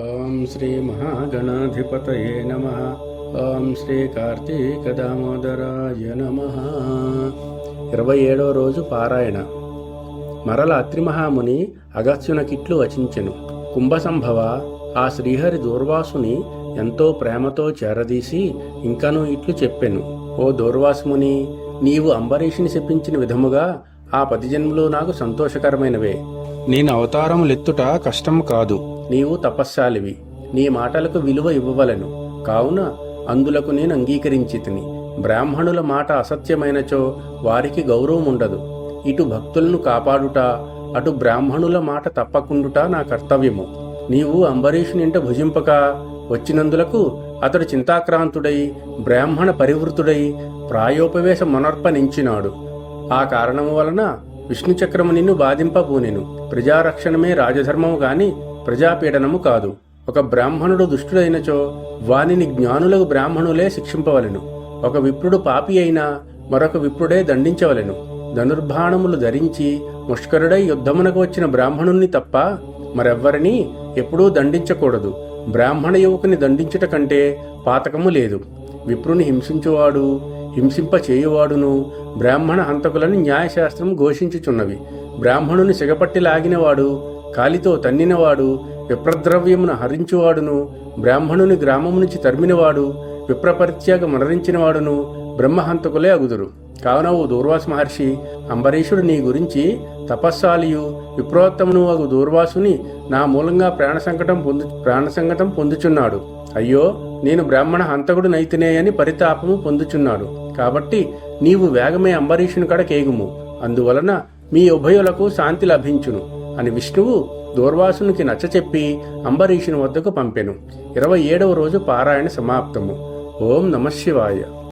ఓం శ్రీ మహాగణాధిపతయే నమః. ఓం శ్రీ కార్తీక దామోదరాయ నమః. 27వ రోజు పారాయణ. మరల అత్రిమహాముని అగస్త్యునకిట్లు వచించెను. కుంభసంభవ, ఆ శ్రీహరి దూర్వాసుని ఎంతో ప్రేమతో చేరదీసి ఇంకనూ ఇట్లు చెప్పెను. ఓ దూర్వాసుముని, నీవు అంబరీషుని శపించిన విధముగా ఆ 10 జన్మలు నాకు సంతోషకరమైనవే. నేను అవతారములెత్తుట కష్టం కాదు. నీవు తపస్శాలివి, నీ మాటలకు విలువ ఇవ్వవలెను. కావున అందులకు నేను అంగీకరించితిని. బ్రాహ్మణుల మాట అసత్యమైనచో వారికి గౌరవం ఉండదు. ఇటు భక్తులను కాపాడుట, అటు బ్రాహ్మణుల మాట తప్పకుండుట నా కర్తవ్యము. నీవు అంబరీషునింట భుజింపక వచ్చినందులకు అతడు చింతాక్రాంతుడై బ్రాహ్మణ పరివృతుడై ప్రాయోపవేశ మొనర్పనించినాడు. ఆ కారణము వలన విష్ణుచక్రము నిన్ను బాధింపబూనెను. ప్రజారక్షణమే రాజధర్మము గాని ప్రజాపీడనము కాదు. ఒక బ్రాహ్మణుడు దుష్టుడైనచో వానిని జ్ఞానులకు బ్రాహ్మణులే శిక్షింపవలెను. ఒక విప్రుడు పాపి అయినా మరొక విప్రుడే దండించవలెను. ధనుర్బాణములు ధరించి ముష్కరుడై యుద్ధమునకు వచ్చిన బ్రాహ్మణుణ్ణి తప్ప మరెవ్వరినీ ఎప్పుడూ దండించకూడదు. బ్రాహ్మణ యువకుని దండించుట కంటే పాతకము లేదు. విప్రుని హింసించువాడు, హింసింప చేయువాడును బ్రాహ్మణ హంతకులను న్యాయశాస్త్రం ఘోషించుచున్నవి. బ్రాహ్మణుని సిగపట్టి లాగినవాడు, కాలితో తన్నినవాడు, విప్రద్రవ్యమును హరించువాడును, బ్రాహ్మణుని గ్రామము నుంచి తరిమినవాడు, విప్రపరిత్యాగ మరణించినవాడును బ్రహ్మహంతకులే అగుదురు. కావున ఓ దూర్వాసు మహర్షి, అంబరీషుడు నీ గురించి తపస్సాలియు విప్రోత్తమును అగు దూర్వాసుని నా మూలంగా ప్రాణసంకటం పొందుచున్నాడు. అయ్యో, నేను బ్రాహ్మణ హంతకుడు నైతినే అని పరితాపము పొందుచున్నాడు. కాబట్టి నీవు వేగమే అంబరీషుని కడ కేగుము. అందువలన మీ ఉభయులకు శాంతి లభించును అని విష్ణువు దూర్వాసునికి నచ్చచెప్పి అంబరీషుని వద్దకు పంపెను. 27వ రోజు పారాయణ సమాప్తము. ఓం నమః శివాయ.